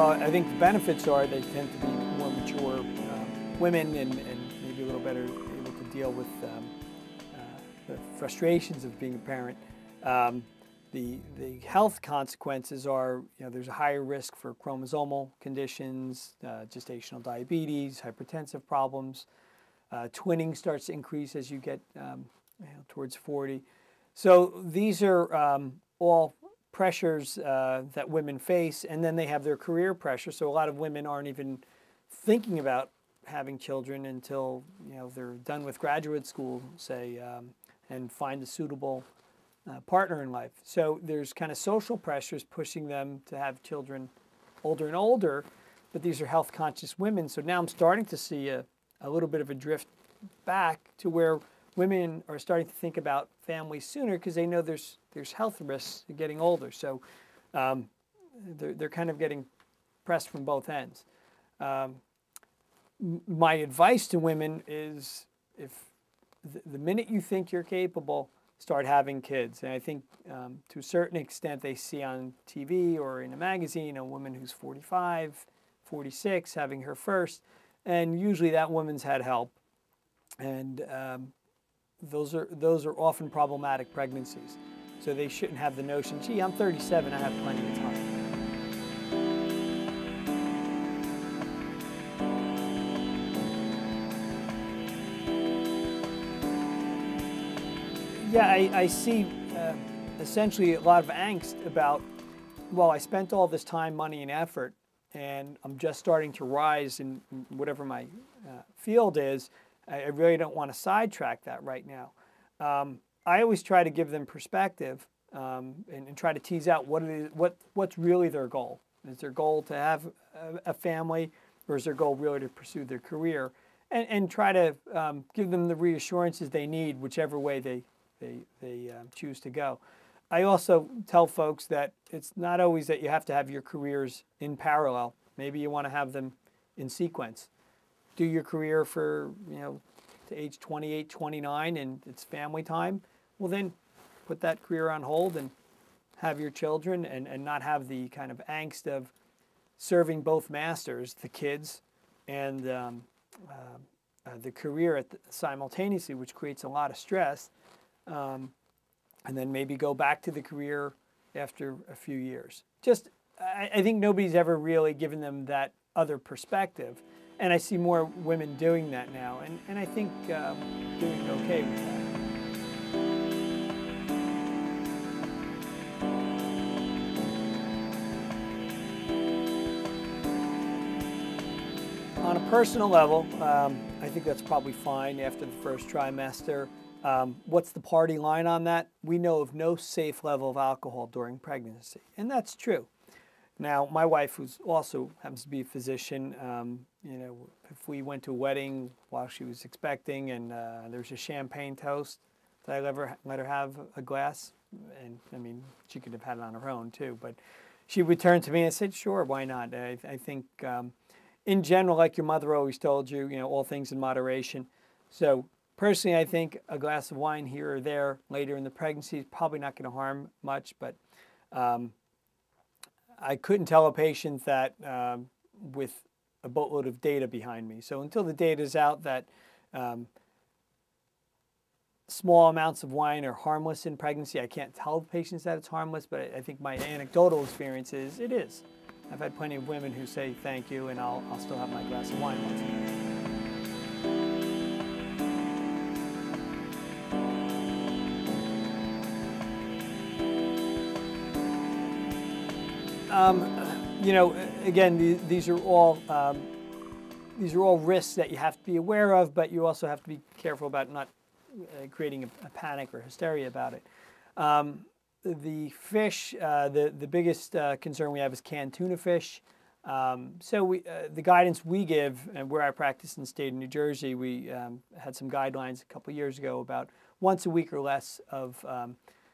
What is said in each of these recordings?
Well, I think the benefits are they tend to be more mature women and maybe a little better able to deal with the frustrations of being a parent. The health consequences are, there's a higher risk for chromosomal conditions, gestational diabetes, hypertensive problems. Twinning starts to increase as you get towards 40. So these are all pressures that women face, and then they have their career pressure. So a lot of women aren't even thinking about having children until they're done with graduate school, say, and find a suitable partner in life. So there's kind of social pressures pushing them to have children older and older, but these are health conscious women. So now I'm starting to see a little bit of a drift back to where women are starting to think about families sooner because they know there's health risks to getting older. So they're kind of getting pressed from both ends. My advice to women is if the minute you think you're capable, start having kids. And I think to a certain extent they see on TV or in a magazine a woman who's 45, 46 having her first, and usually that woman's had help. And those are often problematic pregnancies. So they shouldn't have the notion, gee, I'm 37, I have plenty of time. Yeah, I see essentially a lot of angst about, well, I spent all this time, money, and effort, and I'm just starting to rise in whatever my field is. I really don't want to sidetrack that right now. I always try to give them perspective and try to tease out what's really their goal. Is their goal to have a family, or is their goal really to pursue their career? And try to give them the reassurances they need, whichever way they choose to go. I also tell folks that it's not always that you have to have your careers in parallel. Maybe you want to have them in sequence. Do your career for, to age 28, 29, and it's family time. Well, then put that career on hold and have your children and not have the kind of angst of serving both masters, the kids and the career simultaneously, which creates a lot of stress. And then maybe go back to the career after a few years. I think nobody's ever really given them that other perspective. And I see more women doing that now, and I think doing okay with that. On a personal level, I think that's probably fine after the first trimester. What's the party line on that? We know of no safe level of alcohol during pregnancy, and that's true. Now, my wife, who also happens to be a physician, if we went to a wedding while she was expecting and there was a champagne toast, did I ever let her have a glass? And I mean, she could have had it on her own too, but she would turn to me and said, sure, why not? I think in general, like your mother always told you, all things in moderation. So personally, I think a glass of wine here or there later in the pregnancy is probably not going to harm much, but I couldn't tell a patient that with a boatload of data behind me. So until the data is out that small amounts of wine are harmless in pregnancy, I can't tell patients that it's harmless, but I think my anecdotal experience is it is. I've had plenty of women who say thank you, and I'll still have my glass of wine once in again, these are all risks that you have to be aware of, but you also have to be careful about not creating a panic or hysteria about it. The fish, the biggest concern we have is canned tuna fish. The guidance we give, and where I practice in the state of New Jersey, we had some guidelines a couple years ago about once a week or less of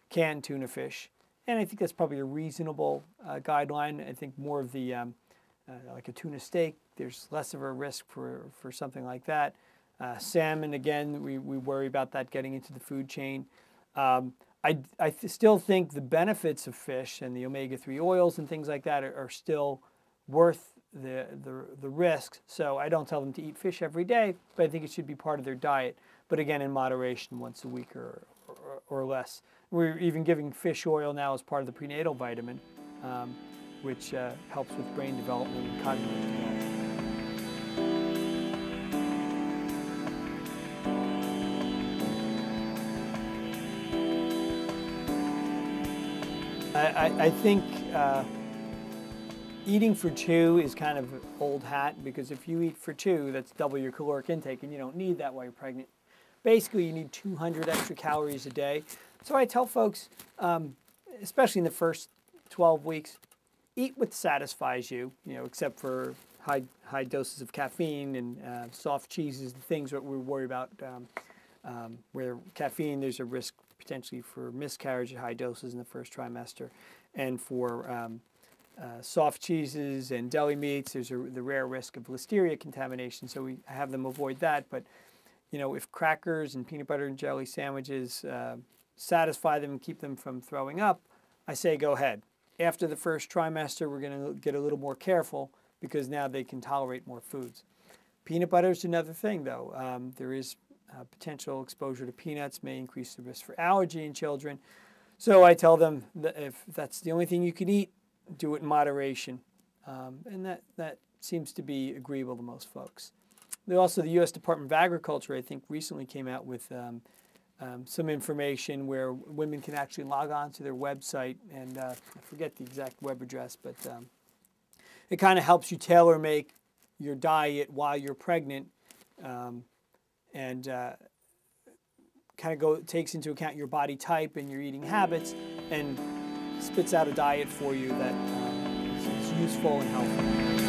canned tuna fish. And I think that's probably a reasonable guideline. I think more of the, like a tuna steak, there's less of a risk for something like that. Salmon, again, we worry about that getting into the food chain. I still think the benefits of fish and the omega-3 oils and things like that are still worth the risk. So I don't tell them to eat fish every day, but I think it should be part of their diet. But again, in moderation, once a week or less. We're even giving fish oil now as part of the prenatal vitamin, which helps with brain development and cognitive development. I think eating for two is kind of old hat, because if you eat for two, that's double your caloric intake, and you don't need that while you're pregnant. Basically, you need 200 extra calories a day. So I tell folks, especially in the first 12 weeks, eat what satisfies you, except for high doses of caffeine and soft cheeses, the things that we worry about, where caffeine, there's a risk potentially for miscarriage at high doses in the first trimester. And for soft cheeses and deli meats, there's the rare risk of listeria contamination, so we have them avoid that. But if crackers and peanut butter and jelly sandwiches satisfy them and keep them from throwing up, I say go ahead. After the first trimester, we're going to get a little more careful, because now they can tolerate more foods. Peanut butter is another thing, though. There is potential exposure to peanuts may increase the risk for allergy in children. So I tell them that if that's the only thing you can eat, do it in moderation. And that seems to be agreeable to most folks. Also, the U.S. Department of Agriculture, I think, recently came out with some information where women can actually log on to their website, and I forget the exact web address, but it kind of helps you tailor make your diet while you're pregnant, and kind of takes into account your body type and your eating habits, and spits out a diet for you that is useful and helpful.